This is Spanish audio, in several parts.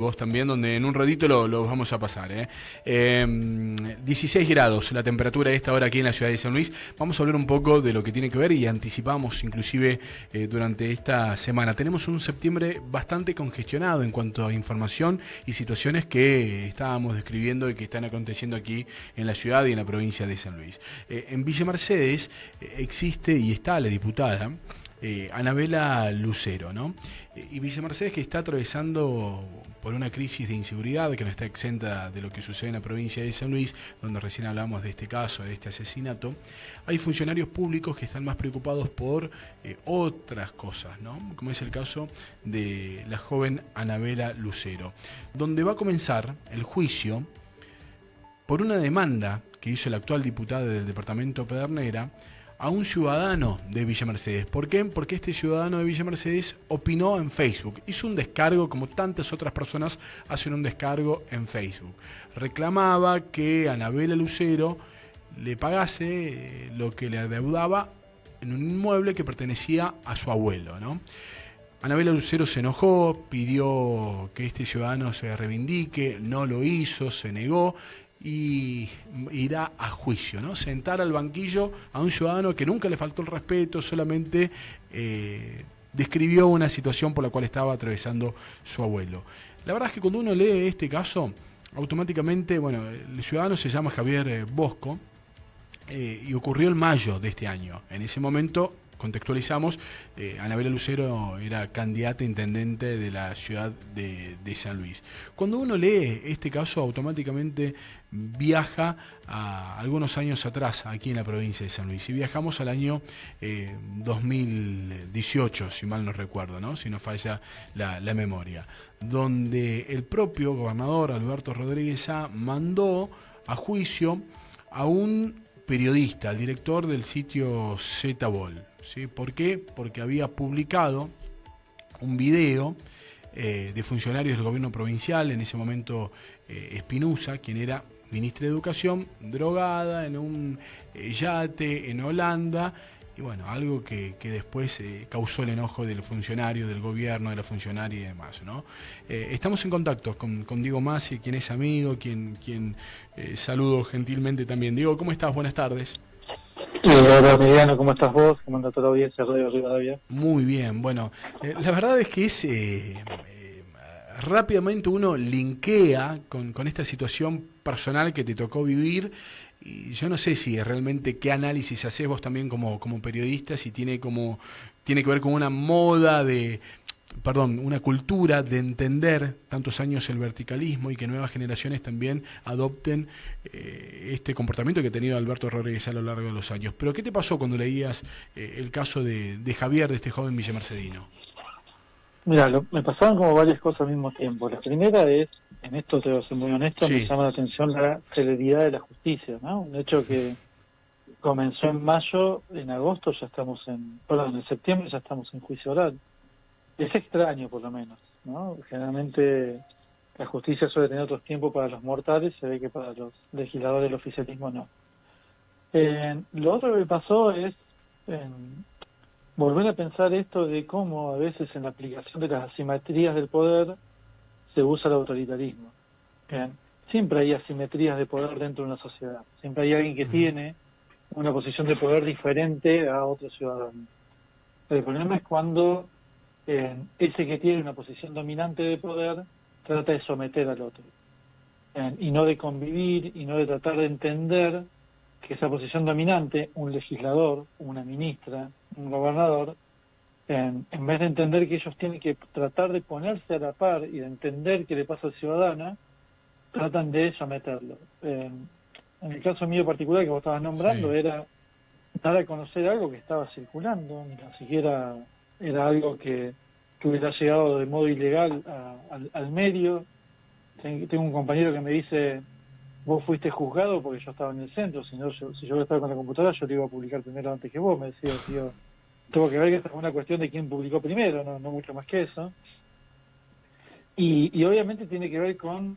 Vos también, donde en un ratito lo vamos a pasar. 16 grados la temperatura a esta hora aquí en la ciudad de San Luis. Vamos a hablar un poco de lo que tiene que ver y anticipamos inclusive durante esta semana. Tenemos un septiembre bastante congestionado en cuanto a información y situaciones que estábamos describiendo y que están aconteciendo aquí en la ciudad y en la provincia de San Luis. En Villa Mercedes existe y está la diputada Anabela Lucero, ¿no? Y Villa Mercedes, que está atravesando por una crisis de inseguridad que no está exenta de lo que sucede en la provincia de San Luis, donde recién hablamos de este caso, de este asesinato. Hay funcionarios públicos que están más preocupados por otras cosas, ¿no? Como es el caso de la joven Anabela Lucero, donde va a comenzar el juicio por una demanda que hizo la actual diputada del departamento Pedernera a un ciudadano de Villa Mercedes. ¿Por qué? Porque este ciudadano de Villa Mercedes opinó en Facebook. Hizo un descargo, como tantas otras personas hacen un descargo en Facebook. Reclamaba que Anabela Lucero le pagase lo que le adeudaba en un inmueble que pertenecía a su abuelo, ¿no? Anabela Lucero se enojó, pidió que este ciudadano se reivindique, no lo hizo, se negó y irá a juicio, ¿no? Sentar al banquillo a un ciudadano que nunca le faltó el respeto, solamente describió una situación por la cual estaba atravesando su abuelo. La verdad es que cuando uno lee este caso, automáticamente, bueno, el ciudadano se llama Javier Bosco y ocurrió en mayo de este año. En ese momento, contextualizamos, Anabela Lucero era candidata a intendente de la ciudad de San Luis. Cuando uno lee este caso, automáticamente viaja a algunos años atrás, aquí en la provincia de San Luis. Y viajamos al año 2018, si mal no recuerdo, ¿no? Si no falla la memoria, donde el propio gobernador Alberto Rodríguez A mandó a juicio a un periodista, al director del sitio ZBOL. ¿Sí? ¿Por qué? Porque había publicado un video de funcionarios del gobierno provincial, en ese momento Espinosa, quien era ministra de Educación, drogada en un yate en Holanda, y bueno, algo que después causó el enojo del funcionario, del gobierno, de la funcionaria y demás, ¿no? Estamos en contacto con Diego Masi, quien es amigo, quien saludo gentilmente también. Diego, ¿cómo estás? Buenas tardes. Hola, Emiliano, ¿cómo estás vos? ¿Cómo anda toda la audiencia de Radio Rivadavia? Muy bien, bueno, la verdad es que es rápidamente uno linkea con esta situación personal que te tocó vivir, y yo no sé si realmente qué análisis haces vos también como periodista, si tiene que ver con una moda una cultura de entender tantos años el verticalismo y que nuevas generaciones también adopten este comportamiento que ha tenido Alberto Rodríguez a lo largo de los años. Pero ¿qué te pasó cuando leías el caso de Javier, de este joven villamercedino? Mira, me pasaban como varias cosas al mismo tiempo. La primera es, en esto te voy a ser muy honesto, Sí. me llama la atención la celeridad de la justicia, ¿no? Un hecho que comenzó en mayo, en agosto ya estamos en septiembre ya estamos en juicio oral. Es extraño, por lo menos, ¿no? Generalmente la justicia suele tener otros tiempos para los mortales, se ve que para los legisladores del oficialismo no. Lo otro que me pasó es volver a pensar esto de cómo a veces en la aplicación de las asimetrías del poder se usa el autoritarismo. Bien. Siempre hay asimetrías de poder dentro de una sociedad. Siempre hay alguien que tiene una posición de poder diferente a otro ciudadano. El problema es cuando ese que tiene una posición dominante de poder trata de someter al otro. Y no de convivir, y no de tratar de entender que esa posición dominante, un legislador, una ministra, un gobernador, en vez de entender que ellos tienen que tratar de ponerse a la par y de entender qué le pasa al ciudadano, tratan de someterlo. En el caso mío particular que vos estabas nombrando, sí, era dar a conocer algo que estaba circulando, ni tan siquiera era algo que hubiera llegado de modo ilegal al medio. Tengo un compañero que me dice: vos fuiste juzgado porque yo estaba en el centro, si yo hubiera estado con la computadora yo lo iba a publicar primero antes que vos. Me decía, tío, tengo que ver que esta es una cuestión de quién publicó primero, no mucho más que eso. Y obviamente tiene que ver con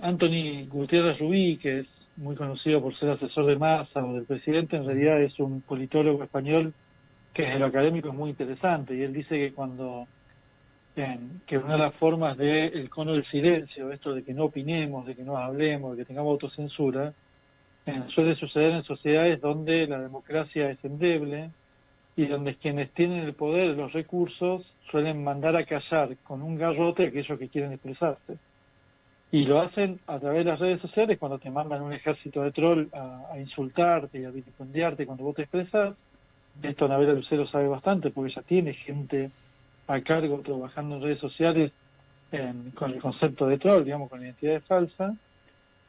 Anthony Gutiérrez Rubí, que es muy conocido por ser asesor de Massa o del presidente. En realidad es un politólogo español que desde lo académico es muy interesante, y él dice que cuando que una de las formas del cono del silencio, esto de que no opinemos, de que no hablemos, de que tengamos autocensura, suele suceder en sociedades donde la democracia es endeble y donde quienes tienen el poder, los recursos, suelen mandar a callar con un garrote a aquellos que quieren expresarse. Y lo hacen a través de las redes sociales cuando te mandan un ejército de troll a insultarte y a vilipendiarte cuando vos te expresás. Esto Anabela Lucero sabe bastante porque ella tiene gente a cargo trabajando en redes sociales con el concepto de troll, digamos, con identidades falsas.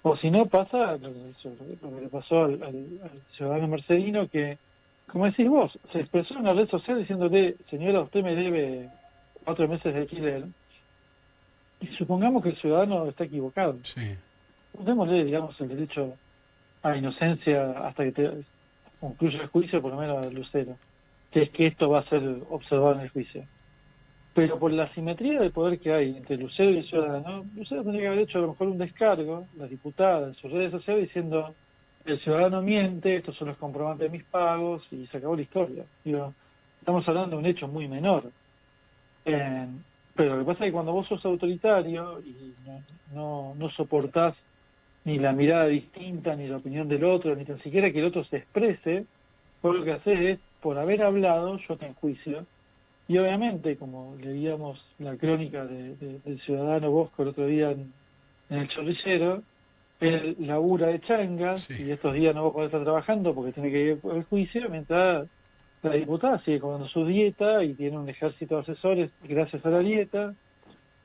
O si no, pasa lo que le pasó al ciudadano mercedino que, como decís vos, se expresó en la red social diciéndole: señora, usted me debe 4 meses de alquiler. Y supongamos que el ciudadano está equivocado. Sí. Démosle, digamos, el derecho a inocencia hasta que concluya el juicio, por lo menos a Lucero, que es que esto va a ser observado en el juicio. Pero por la asimetría de poder que hay entre Lucero y el ciudadano, Lucero tendría que haber hecho a lo mejor un descargo, la diputada, en sus redes sociales, diciendo: el ciudadano miente, estos son los comprobantes de mis pagos, y se acabó la historia. Digo, estamos hablando de un hecho muy menor. Pero lo que pasa es que cuando vos sos autoritario y no soportás ni la mirada distinta, ni la opinión del otro, ni tan siquiera que el otro se exprese, vos lo que haces es, por haber hablado, yo te enjuicio. Y obviamente, como leíamos la crónica del ciudadano Bosco el otro día en el Chorrillero, él labura de changas, Sí. y estos días no va a poder estar trabajando porque tiene que ir al juicio, mientras la diputada sigue cobrando su dieta y tiene un ejército de asesores gracias a la dieta,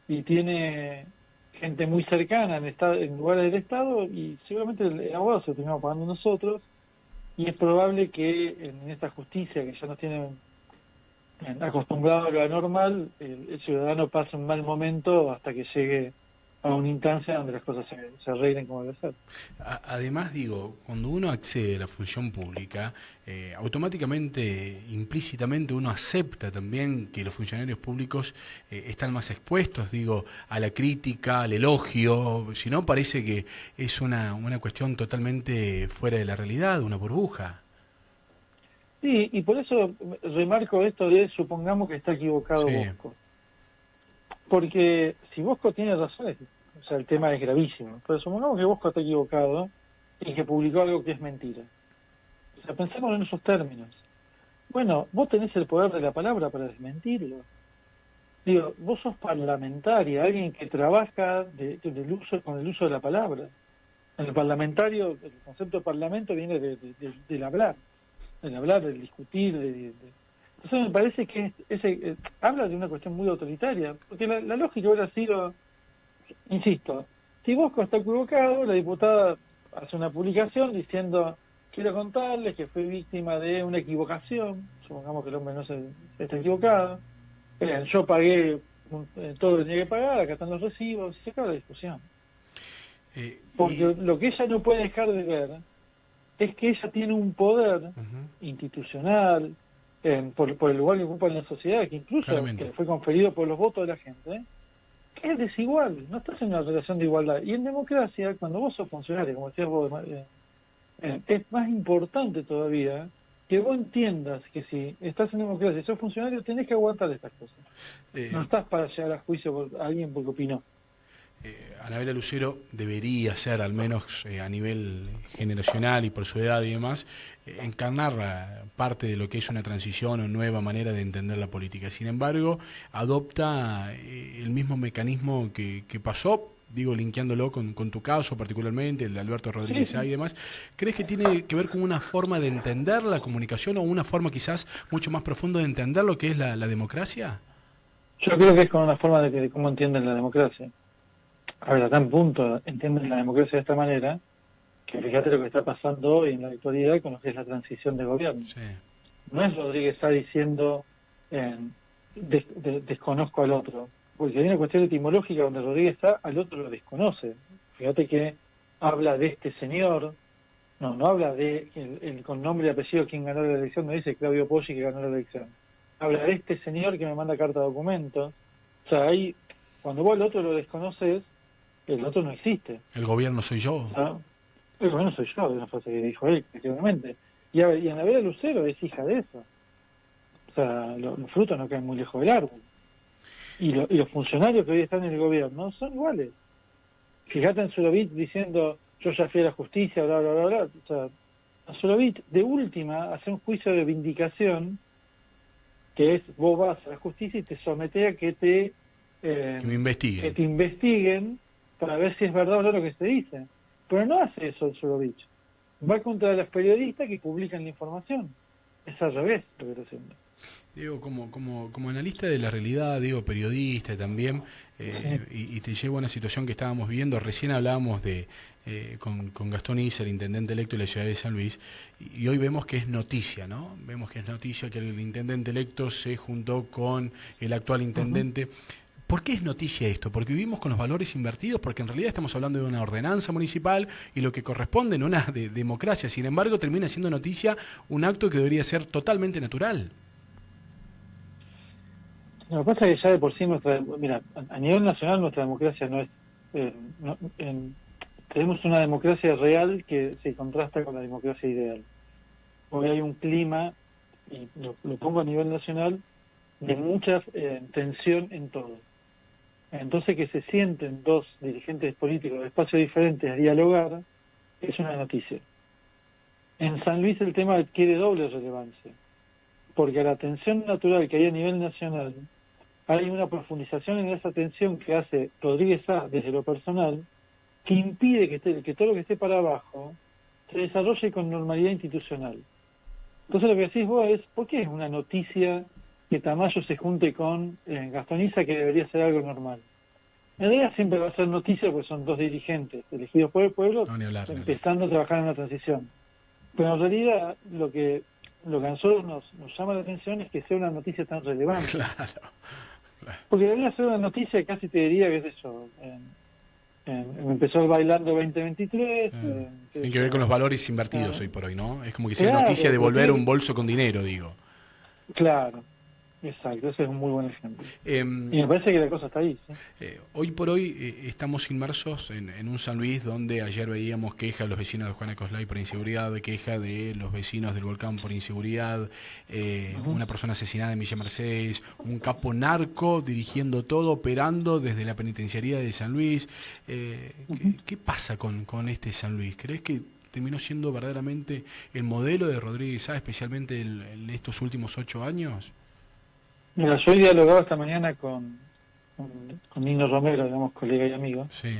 y tiene gente muy cercana en lugares del Estado, y seguramente el abogado se lo terminamos pagando nosotros, y es probable que en esta justicia que ya nos tiene acostumbrado a lo anormal, el ciudadano pase un mal momento hasta que llegue a una instancia donde las cosas se arreglen como debe ser. Además, digo, cuando uno accede a la función pública, automáticamente, implícitamente, uno acepta también que los funcionarios públicos están más expuestos, digo, a la crítica, al elogio. Si no, parece que es una cuestión totalmente fuera de la realidad, una burbuja. Sí, y por eso remarco esto de supongamos que está equivocado Sí. Bosco. Porque si Bosco tiene razón, o sea, el tema es gravísimo. Pero supongamos que Bosco está equivocado y que publicó algo que es mentira. O sea, pensemos en esos términos. Bueno, vos tenés el poder de la palabra para desmentirlo. Digo, vos sos parlamentaria, alguien que trabaja con el uso de la palabra. En el parlamentario, el concepto de parlamento viene del hablar. Del hablar, del discutir, Entonces me parece que habla de una cuestión muy autoritaria, porque la lógica hubiera sido, insisto, si Bosco está equivocado, la diputada hace una publicación diciendo: quiero contarles que fui víctima de una equivocación, supongamos que el hombre no está equivocado, yo pagué todo lo que tenía que pagar, acá están los recibos, y se acaba la discusión. Porque lo que ella no puede dejar de ver es que ella tiene un poder institucional, por el lugar que ocupa en la sociedad, que incluso que fue conferido por los votos de la gente, que es desigual, no estás en una relación de igualdad. Y en democracia, cuando vos sos funcionario, como decías vos, es más importante todavía que vos entiendas que si estás en democracia y sos funcionario, tenés que aguantar estas cosas. No estás para llegar a juicio por alguien porque opinó. Anabela Lucero debería ser, al menos a nivel generacional y por su edad y demás, encarnar parte de lo que es una transición o nueva manera de entender la política. Sin embargo, adopta el mismo mecanismo que pasó, digo, linkeándolo con tu caso particularmente, el de Alberto Rodríguez y demás. ¿Crees que tiene que ver con una forma de entender la comunicación o una forma quizás mucho más profunda de entender lo que es la democracia? Yo creo que es con una forma de cómo entienden la democracia. A ver, a tal punto entienden la democracia de esta manera, que fíjate lo que está pasando hoy en la actualidad con lo que es la transición de gobierno. Sí. No es Rodríguez está diciendo desconozco al otro, porque hay una cuestión etimológica donde Rodríguez está, al otro lo desconoce. Fíjate que habla de este señor, no habla de con nombre y apellido quien ganó la elección, no dice Claudio Poggi que ganó la elección. Habla de este señor que me manda carta de documentos. O sea, ahí, cuando vos al otro lo desconoces, el otro no existe. El gobierno soy yo. ¿No? El gobierno soy yo, es una frase que dijo él, efectivamente. Y Anabela Lucero es hija de eso. O sea, los frutos no caen muy lejos del árbol. y los funcionarios que hoy están en el gobierno son iguales. Fíjate en Surovich diciendo, yo ya fui a la justicia, bla, bla, bla, bla. O sea, a Surovich, de última, hace un juicio de vindicación, que es, vos vas a la justicia y te sometés a que me investiguen. que te investiguen para ver si es verdad o no lo que se dice. Pero no hace eso el Surovich. Va contra los periodistas que publican la información. Es al revés lo que está haciendo. Digo, como analista de la realidad, digo, periodista también, y te llevo a una situación que estábamos viendo, recién hablábamos con Gastón Isa, el intendente electo de la ciudad de San Luis, y hoy vemos que es noticia, ¿no? Vemos que es noticia que el intendente electo se juntó con el actual intendente. ¿Por qué es noticia esto? Porque vivimos con los valores invertidos, porque en realidad estamos hablando de una ordenanza municipal y lo que corresponde en una democracia. Sin embargo, termina siendo noticia un acto que debería ser totalmente natural. Lo que pasa es que ya de por sí mira, a nivel nacional nuestra democracia no es, tenemos una democracia real que se contrasta con la democracia ideal. Hoy hay un clima, y lo pongo a nivel nacional, de mucha tensión en todo. Entonces que se sienten dos dirigentes políticos de espacios diferentes a dialogar es una noticia. En San Luis el tema adquiere doble relevancia, porque a la tensión natural que hay a nivel nacional hay una profundización en esa tensión que hace Rodríguez A desde lo personal, que impide que todo lo que esté para abajo se desarrolle con normalidad institucional. Entonces lo que decís vos es, ¿por qué es una noticia que Tamayo se junte con Gastón Isa, que debería ser algo normal? En realidad siempre va a ser noticia porque son dos dirigentes elegidos por el pueblo, empezando a trabajar en la transición. Pero en realidad lo que a nosotros nos llama la atención es que sea una noticia tan relevante. Claro. Porque debería ser una noticia, casi te diría, qué sé yo, empezó el Bailando 2023. Tiene que ver con los valores invertidos hoy por hoy, ¿no? Es como que sea claro, noticia devolver un bolso con dinero, digo. Claro, exacto, ese es un muy buen ejemplo. Y me parece que la cosa está ahí. ¿Sí? Hoy por hoy estamos inmersos en un San Luis donde ayer veíamos queja de los vecinos de Juana Coslay por inseguridad, queja de los vecinos del Volcán por inseguridad, una persona asesinada en Villa Mercedes, un capo narco dirigiendo todo, operando desde la penitenciaría de San Luis. ¿Qué pasa con este San Luis? ¿Crees que terminó siendo verdaderamente el modelo de Rodríguez A, especialmente en estos últimos 8 años? Mira, yo he dialogado esta mañana con Nino Romero, digamos, colega y amigo, sí,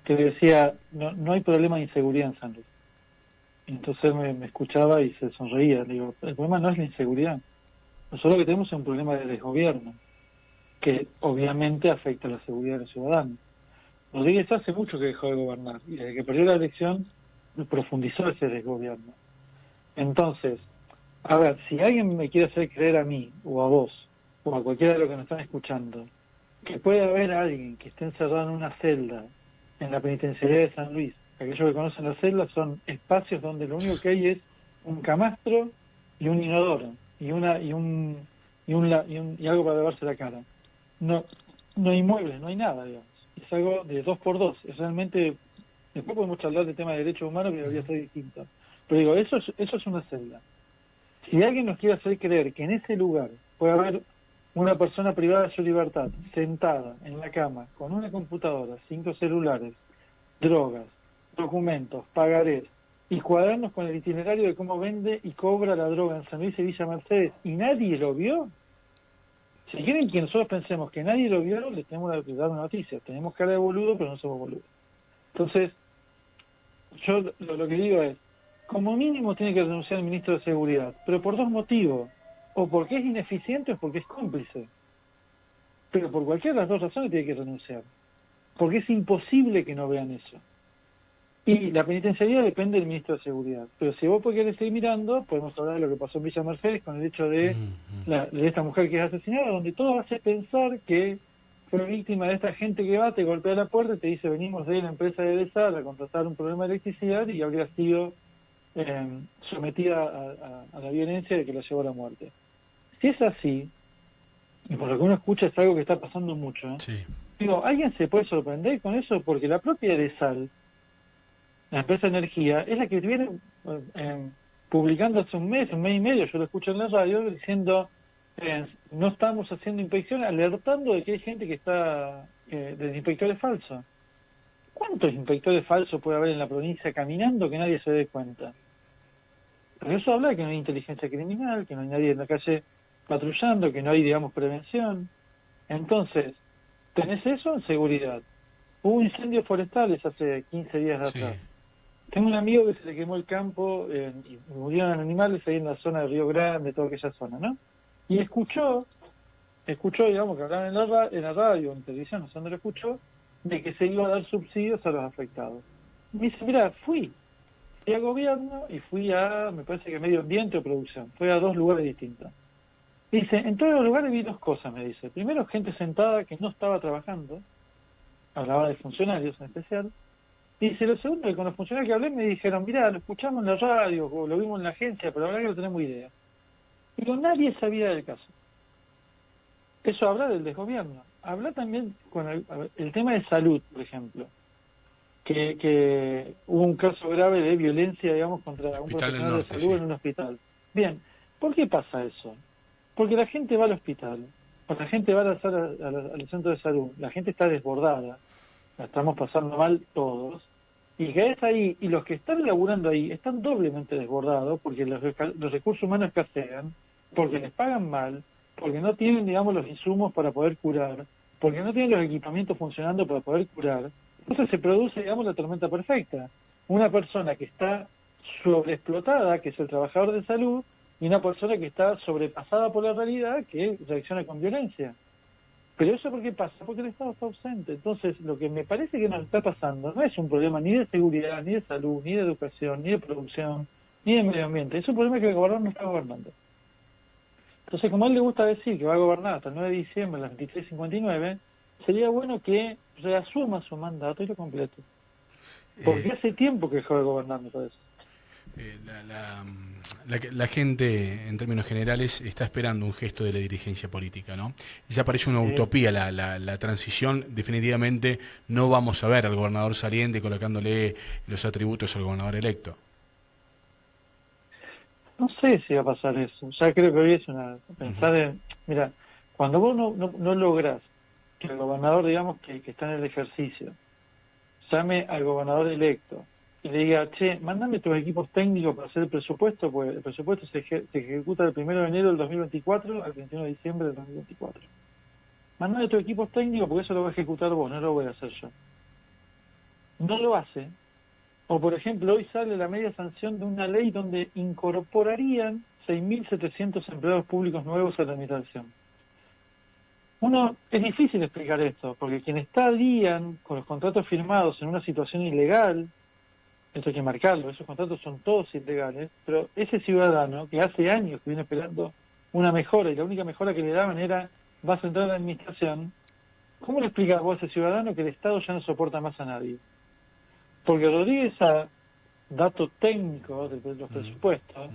que le decía, no hay problema de inseguridad en San Luis. Entonces él me escuchaba y se sonreía. Le digo, el problema no es la inseguridad. Nosotros lo que tenemos es un problema de desgobierno, que obviamente afecta a la seguridad de los ciudadanos. Rodríguez hace mucho que dejó de gobernar, y desde que perdió la elección profundizó ese desgobierno. Entonces, a ver, si alguien me quiere hacer creer a mí, o a vos, o a cualquiera de los que nos están escuchando, que puede haber alguien que esté encerrado en una celda en la penitenciaría de San Luis, aquellos que conocen las celdas son espacios donde lo único que hay es un camastro y un inodoro y algo para lavarse la cara. No hay muebles, no hay nada, digamos. Es algo de 2x2. Es realmente, después podemos hablar de temas de derechos humanos que debería ser distinto. Pero digo, eso es una celda. Si alguien nos quiere hacer creer que en ese lugar puede haber una persona privada de su libertad, sentada en la cama, con una computadora, 5 celulares, drogas, documentos, pagarés, y cuadernos con el itinerario de cómo vende y cobra la droga en San Luis y Villa Mercedes, y nadie lo vio, si quieren que nosotros pensemos que nadie lo vio, les tenemos que dar una noticia. Tenemos cara de boludo, pero no somos boludos. Entonces, yo lo que digo es, como mínimo tiene que renunciar el ministro de Seguridad, pero por 2 motivos. O porque es ineficiente o porque es cómplice. Pero por cualquiera de las 2 razones tiene que renunciar. Porque es imposible que no vean eso. Y la penitenciaría depende del ministro de Seguridad. Pero si vos querés seguir mirando, podemos hablar de lo que pasó en Villa Mercedes con el hecho de esta mujer que es asesinada, donde todo hace pensar que fue víctima de esta gente que va, te golpea la puerta y te dice, venimos de la empresa de Desal a contratar un problema de electricidad, y habría sido sometida a la violencia de que la llevó a la muerte. Si es así, y por lo que uno escucha es algo que está pasando mucho, sí. Digo, ¿alguien se puede sorprender con eso? Porque la propia Desal, la empresa de energía, es la que viene publicando hace un mes y medio, yo lo escucho en la radio, diciendo, no estamos haciendo inspecciones, alertando de que hay gente que está de inspectores falsos. ¿Cuántos inspectores falsos puede haber en la provincia caminando que nadie se dé cuenta? Pero eso habla de que no hay inteligencia criminal, que no hay nadie en la calle patrullando, que no hay, digamos, prevención. Entonces, tenés eso en seguridad. Hubo incendios forestales hace 15 días atrás. Sí. Tengo un amigo que se le quemó el campo y murieron animales ahí en la zona de Río Grande, toda aquella zona, ¿no? Y escuchó, digamos, que hablaban en la radio, en televisión, no sé dónde lo escuchó, de que se iba a dar subsidios a los afectados. Me dice, mira, fui a gobierno y fui a, me parece que medio ambiente o producción, fui a 2 lugares distintos. Dice, en todos los lugares vi 2 cosas, me dice. Primero, gente sentada que no estaba trabajando, hablaba de funcionarios en especial. Y dice, lo segundo, que con los funcionarios que hablé me dijeron, mira, lo escuchamos en la radio o lo vimos en la agencia, pero la verdad que no tenemos idea. Digo, nadie sabía del caso. Eso habla del desgobierno. Habla también con el tema de salud, por ejemplo, que hubo un caso grave de violencia, digamos, contra un Hospital del profesional de Norte, salud sí. en un hospital. Bien, ¿por qué pasa eso? Porque la gente va al hospital, o la gente va al centro de salud, la gente está desbordada, la estamos pasando mal todos, y caes ahí, y los que están laburando ahí están doblemente desbordados, porque los recursos humanos escasean, porque les pagan mal, porque no tienen, digamos, los insumos para poder curar, porque no tienen los equipamientos funcionando para poder curar. Entonces se produce, digamos, la tormenta perfecta. Una persona que está sobreexplotada, que es el trabajador de salud, y una persona que está sobrepasada por la realidad, que reacciona con violencia. Pero eso ¿por qué pasa? Porque el Estado está ausente. Entonces, lo que me parece que nos está pasando no es un problema ni de seguridad, ni de salud, ni de educación, ni de producción, ni de medio ambiente. Es un problema que el gobernador no está gobernando. Entonces, como a él le gusta decir que va a gobernar hasta el 9 de diciembre a las 23:59, sería bueno que reasuma su mandato y lo complete. Porque hace tiempo que dejó de gobernar, me parece. La gente, en términos generales, está esperando un gesto de la dirigencia política, ¿no? Ya parece una utopía la transición. Definitivamente no vamos a ver al gobernador saliente colocándole los atributos al gobernador electo. No sé si va a pasar eso. Ya creo que hoy es pensar en... Mira, cuando vos no lográs que el gobernador, digamos, que está en el ejercicio, llame al gobernador electo y le diga, che, mándame tus equipos técnicos para hacer el presupuesto, pues el presupuesto se ejecuta del 1 de enero del 2024 al 31 de diciembre del 2024. Mándame tus equipos técnicos porque eso lo va a ejecutar vos, no lo voy a hacer yo. No lo hace. O, por ejemplo, hoy sale la media sanción de una ley donde incorporarían 6.700 empleados públicos nuevos a la administración. Es difícil explicar esto, porque quien está al día con los contratos firmados en una situación ilegal, esto hay que marcarlo, esos contratos son todos ilegales, pero ese ciudadano que hace años que viene esperando una mejora, y la única mejora que le daban era, vas a entrar a la administración, ¿cómo le explicas vos a ese ciudadano que el Estado ya no soporta más a nadie? Porque Rodríguez, a dato técnico de los presupuestos,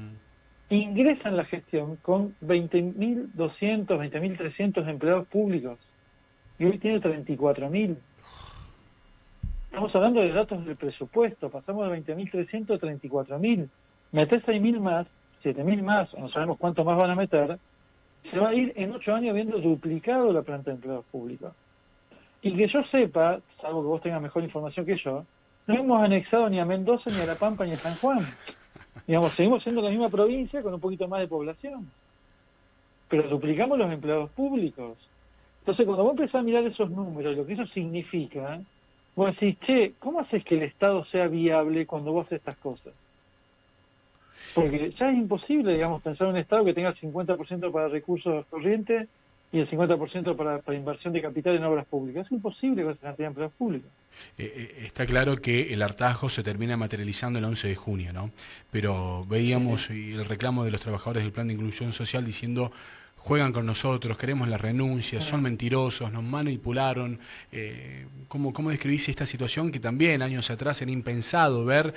ingresa en la gestión con 20.200, 20.300 empleados públicos, y hoy tiene 34.000. Estamos hablando de datos del presupuesto, pasamos de 20.300 a 34.000. Metés 6.000 más, 7.000 más, o no sabemos cuánto más van a meter, se va a ir en 8 años viendo duplicado la planta de empleados públicos. Y que yo sepa, salvo que vos tengas mejor información que yo, no hemos anexado ni a Mendoza, ni a La Pampa, ni a San Juan. Digamos, seguimos siendo la misma provincia con un poquito más de población. Pero duplicamos los empleados públicos. Entonces, cuando vos empezás a mirar esos números, lo que eso significa, vos decís, che, ¿cómo haces que el Estado sea viable cuando vos haces estas cosas? Porque ya es imposible, digamos, pensar en un Estado que tenga el 50% para recursos corrientes y el 50% para inversión de capital en obras públicas. Es imposible con esa cantidad de empleados públicos. Está claro que el hartazgo se termina materializando el 11 de junio, ¿no? Pero veíamos el reclamo de los trabajadores del Plan de Inclusión Social diciendo, juegan con nosotros, queremos la renuncia, son mentirosos, nos manipularon. ¿Cómo describís esta situación que también años atrás era impensado ver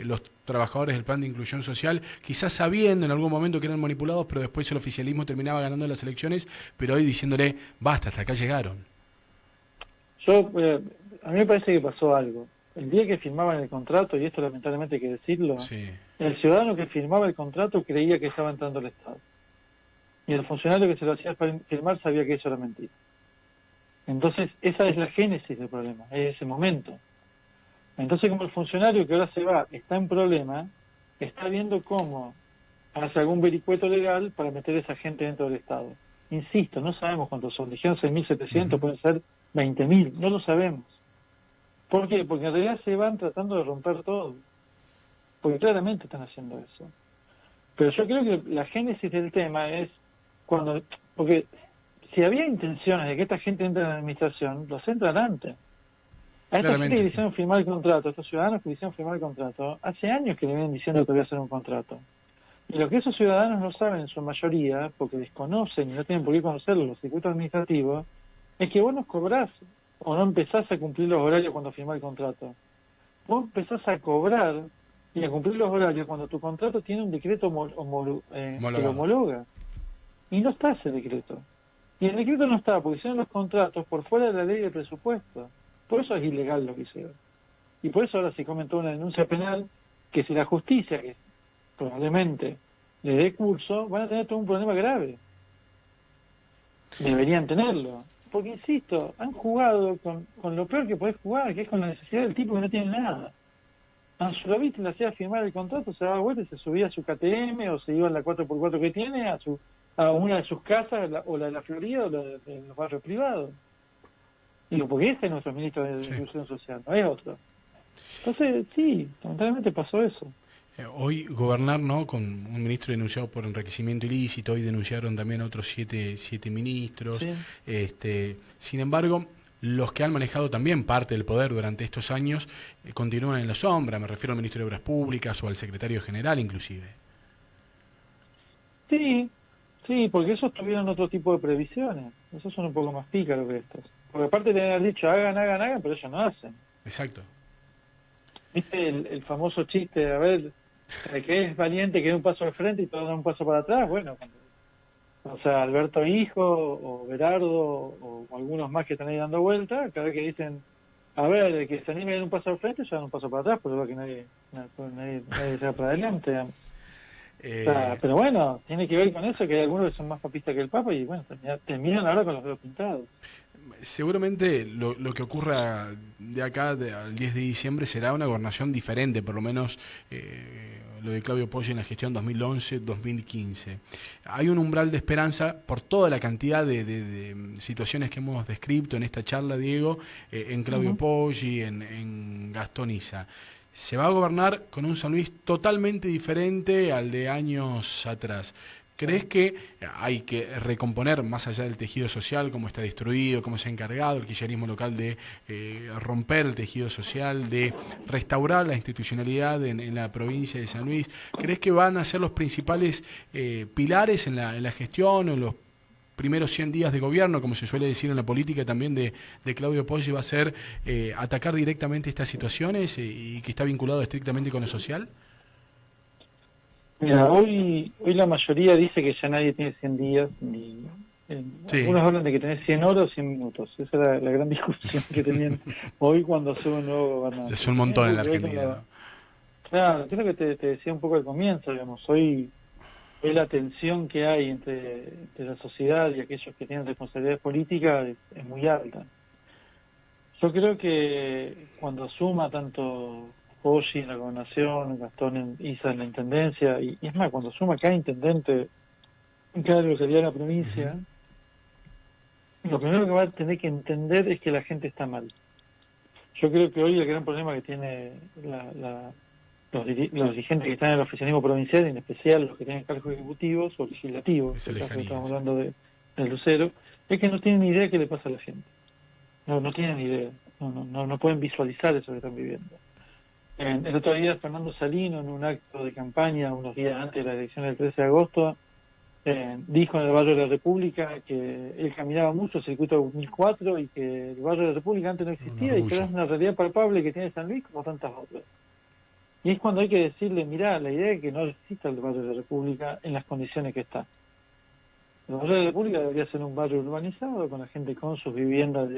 los trabajadores del Plan de Inclusión Social, quizás sabiendo en algún momento que eran manipulados, pero después el oficialismo terminaba ganando las elecciones, pero hoy diciéndole, basta, hasta acá llegaron? A mí me parece que pasó algo. El día que firmaban el contrato, y esto lamentablemente hay que decirlo, Sí. el ciudadano que firmaba el contrato creía que estaba entrando al Estado. y el funcionario que se lo hacía firmar sabía que eso era mentira. Entonces, esa es la génesis del problema, es ese momento. Entonces, como el funcionario que ahora se va está en problema, está viendo cómo hace algún vericueto legal para meter a esa gente dentro del Estado. Insisto, no sabemos cuántos son, dijeron 6.700, pueden ser 20.000, no lo sabemos. ¿Por qué? Porque en realidad se van tratando de romper todo, porque claramente están haciendo eso. Pero yo creo que la génesis del tema es porque si había intenciones de que esta gente entre en la administración, los entran antes. A esta gente que le hicieron firmar el contrato, a estos ciudadanos que le hicieron firmar el contrato, hace años que le vienen diciendo que voy a hacer un contrato. Y lo que esos ciudadanos no saben en su mayoría, porque desconocen y no tienen por qué conocerlo los circuitos administrativos, es que vos no cobrás o no empezás a cumplir los horarios cuando firmás el contrato. Vos empezás a cobrar y a cumplir los horarios cuando tu contrato tiene un decreto que lo homologa. Y no está ese decreto. Y el decreto no está porque hicieron los contratos por fuera de la ley de presupuesto. Por eso es ilegal lo que hicieron. Y por eso ahora se comentó una denuncia penal que si la justicia, que probablemente le dé curso, van a tener todo un problema grave. Deberían tenerlo. Porque, insisto, han jugado con lo peor que podés jugar, que es con la necesidad del tipo que no tiene nada. A Zurovich le hacía firmar el contrato, se daba vuelta y se subía a su KTM o se iba en la 4x4 que tiene a una de sus casas, o la de la Florida o la de los barrios privados. Digo, porque ese es nuestro ministro de Inclusión Social, no es otro. Entonces, sí, lamentablemente pasó eso. Hoy gobernar, ¿no?, con un ministro denunciado por enriquecimiento ilícito, hoy denunciaron también otros siete ministros. Sí. Sin embargo, los que han manejado también parte del poder durante estos años continúan en la sombra. Me refiero al ministro de Obras Públicas o al secretario general, inclusive. Sí, porque esos tuvieron otro tipo de previsiones. Esos son un poco más pícaros que estos. Porque aparte de haber dicho hagan, pero ellos no hacen. Exacto. ¿Viste el famoso chiste? A ver, el que es valiente que da un paso al frente y todo da un paso para atrás. Bueno, o sea, Alberto Hijo o Berardo o algunos más que están ahí dando vueltas, cada vez que dicen, a ver, el que se anime a dar un paso al frente, ya da un paso para atrás, pero que nadie se va para adelante, digamos. O sea, pero bueno, tiene que ver con eso, que hay algunos que son más papistas que el Papa y bueno, terminan ahora con los dedos pintados. Seguramente lo que ocurra de acá al 10 de diciembre será una gobernación diferente, por lo menos lo de Claudio Poggi en la gestión 2011-2015. Hay un umbral de esperanza por toda la cantidad de situaciones que hemos descrito en esta charla, Diego, en Claudio Poggi, en Gastón Issa. Se va a gobernar con un San Luis totalmente diferente al de años atrás. ¿Crees que hay que recomponer, más allá del tejido social, cómo está destruido, cómo se ha encargado el kirchnerismo local de romper el tejido social, de restaurar la institucionalidad en la provincia de San Luis? ¿Crees que van a ser los principales pilares en la gestión o en los primeros 100 días de gobierno, como se suele decir en la política también de Claudio Poggi, va a ser atacar directamente estas situaciones y que está vinculado estrictamente con lo social? Mira, hoy la mayoría dice que ya nadie tiene 100 días, algunos hablan de que tenés 100 horas o 100 minutos. Esa era la gran discusión que tenían hoy cuando sube un nuevo gobernador. Es un montón en la Argentina. Claro, es lo que te decía un poco al comienzo, digamos. Hoy la tensión que hay entre la sociedad y aquellos que tienen responsabilidades políticas es muy alta. Yo creo que cuando asuma tanto Poggi en la gobernación, Gastón Issa en la intendencia, y es más, cuando suma cada intendente en cada localidad de la provincia, lo primero que va a tener que entender es que la gente está mal. Yo creo que hoy el gran problema que tiene los dirigentes que están en el oficialismo provincial, en especial los que tienen cargos ejecutivos o legislativos, en el caso que estamos hablando de Lucero, es que no tienen ni idea de qué le pasa a la gente. No tienen ni idea, no pueden visualizar eso que están viviendo. El otro día Fernando Salino, en un acto de campaña, unos días antes de la elección del 13 de agosto, dijo en el barrio de la República que él caminaba mucho el circuito 2004 y que el barrio de la República antes no existía y que era una realidad palpable que tiene San Luis como tantas otras. Y es cuando hay que decirle, mirá, la idea es que no exista el barrio de la República en las condiciones que está. El barrio de la República debería ser un barrio urbanizado con la gente con sus viviendas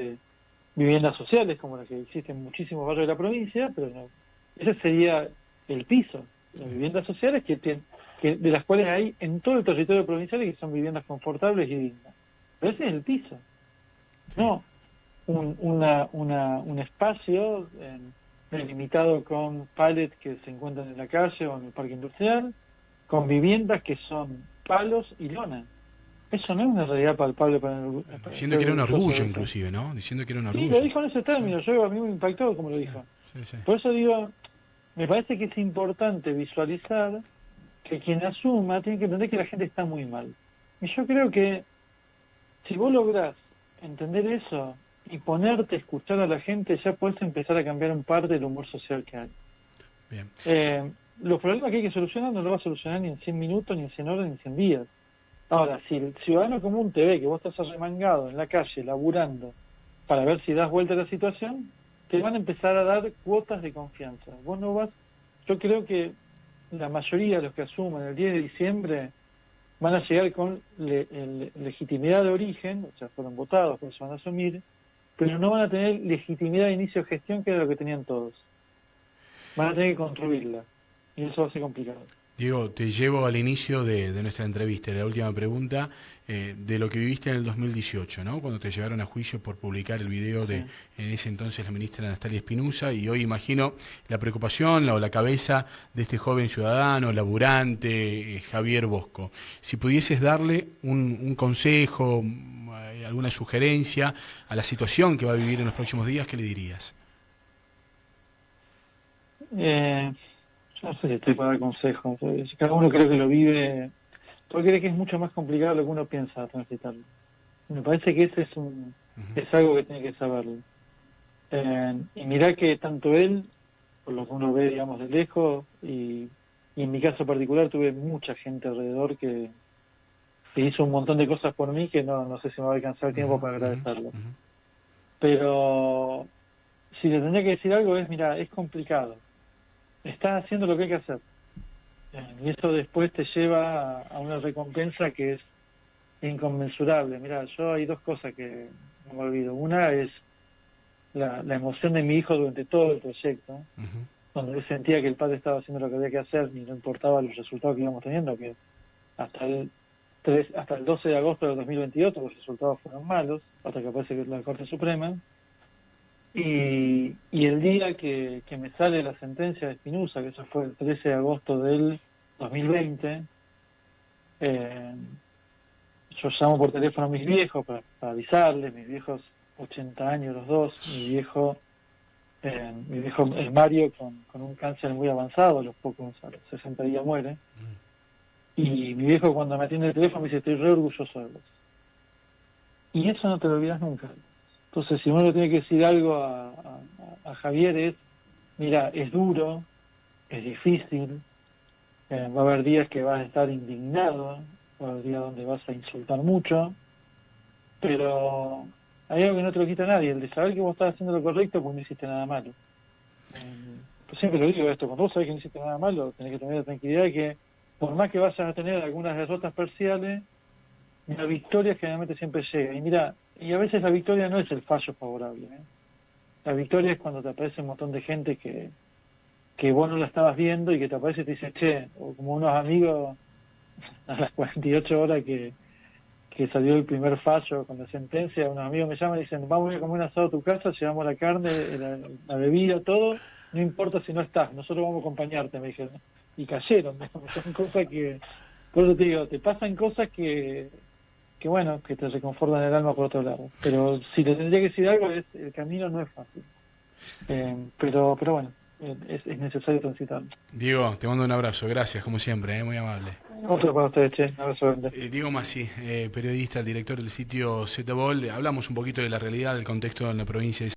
sociales, como las que existen en muchísimos barrios de la provincia, pero no. Ese sería el piso, las viviendas sociales que de las cuales hay en todo el territorio provincial y que son viviendas confortables y dignas. Pero ese es el piso, no un espacio delimitado con palets que se encuentran en la calle o en el parque industrial, con viviendas que son palos y lona. Eso no es una realidad palpable para el... Diciendo que era un orgullo, inclusive, ¿no? Diciendo que era un orgullo. Sí, lo dijo en ese término, a mí me impactó como lo dijo. Sí. Por eso digo, me parece que es importante visualizar que quien asuma tiene que entender que la gente está muy mal. Y yo creo que si vos lográs entender eso y ponerte a escuchar a la gente, ya podés empezar a cambiar un parte del humor social que hay. Bien. Los problemas que hay que solucionar no los va a solucionar ni en 100 minutos, ni en 100 horas, ni en 100 días. Ahora, si el ciudadano común te ve que vos estás arremangado en la calle, laburando, para ver si das vuelta a la situación, te van a empezar a dar cuotas de confianza. Vos no vas... Yo creo que la mayoría de los que asuman el 10 de diciembre van a llegar con legitimidad de origen, o sea, fueron votados, por eso van a asumir, pero no van a tener legitimidad de inicio de gestión, que era lo que tenían todos. Van a tener que construirla, y eso va a ser complicado. Diego, te llevo al inicio de nuestra entrevista, la última pregunta, de lo que viviste en el 2018, ¿no? Cuando te llevaron a juicio por publicar el video de, en ese entonces, la ministra Natalia Espinosa, y hoy imagino la preocupación o la cabeza de este joven ciudadano, laburante, Javier Bosco. Si pudieses darle un consejo, alguna sugerencia a la situación que va a vivir en los próximos días, ¿qué le dirías? No sé si estoy para dar consejos. Cada uno creo que lo vive, porque cree que es mucho más complicado de lo que uno piensa transitarlo. Me parece que ese es algo que tiene que saberlo. Y mirá que tanto él, por lo que uno ve, digamos, de lejos, y en mi caso particular tuve mucha gente alrededor que hizo un montón de cosas por mí que no sé si me va a alcanzar el tiempo para agradecerlo. Pero si le tendría que decir algo es, mira, es complicado. Estás haciendo lo que hay que hacer. Y eso después te lleva a una recompensa que es inconmensurable. Mira, yo hay dos cosas que no me olvido. Una es la emoción de mi hijo durante todo el proyecto, donde él sentía que el padre estaba haciendo lo que había que hacer y no importaba los resultados que íbamos teniendo, que hasta el 12 de agosto del 2022 los resultados fueron malos, hasta que aparece la Corte Suprema. Y el día que me sale la sentencia de Espinosa, que eso fue el 13 de agosto del 2020, yo llamo por teléfono a mis viejos para avisarles, mis viejos 80 años los dos, mi viejo el Mario con un cáncer muy avanzado, a los 60 días muere, y mi viejo cuando me atiende el teléfono me dice, estoy re orgulloso de vos. Y eso no te lo olvidas nunca. Entonces, si uno le tiene que decir algo a Javier es, mira, es duro, es difícil, va a haber días que vas a estar indignado, va a haber días donde vas a insultar mucho, pero hay algo que no te lo quita nadie, el de saber que vos estás haciendo lo correcto porque no hiciste nada malo. Pues siempre lo digo esto, cuando vos sabés que no hiciste nada malo, tenés que tener la tranquilidad de que, por más que vayas a tener algunas derrotas parciales, la victoria generalmente siempre llega. Y mira, y a veces la victoria no es el fallo favorable. La victoria es cuando te aparece un montón de gente que vos no la estabas viendo y que te aparece y te dice, che, o como unos amigos a las 48 horas que salió el primer fallo con la sentencia, unos amigos me llaman y dicen, vamos a comer un asado a tu casa, llevamos la carne, la bebida, todo, no importa si no estás, nosotros vamos a acompañarte, me dijeron. Y cayeron, son cosas que, por eso te digo, te pasan cosas que bueno, que te reconfortan el alma por otro lado. Pero si le tendría que decir algo, el camino no es fácil. Pero bueno, es necesario transitarlo. Diego, te mando un abrazo, gracias, como siempre, muy amable. Otro para ustedes, che, un abrazo grande. Diego Massi, periodista, director del sitio ZBOL, hablamos un poquito de la realidad, del contexto en la provincia de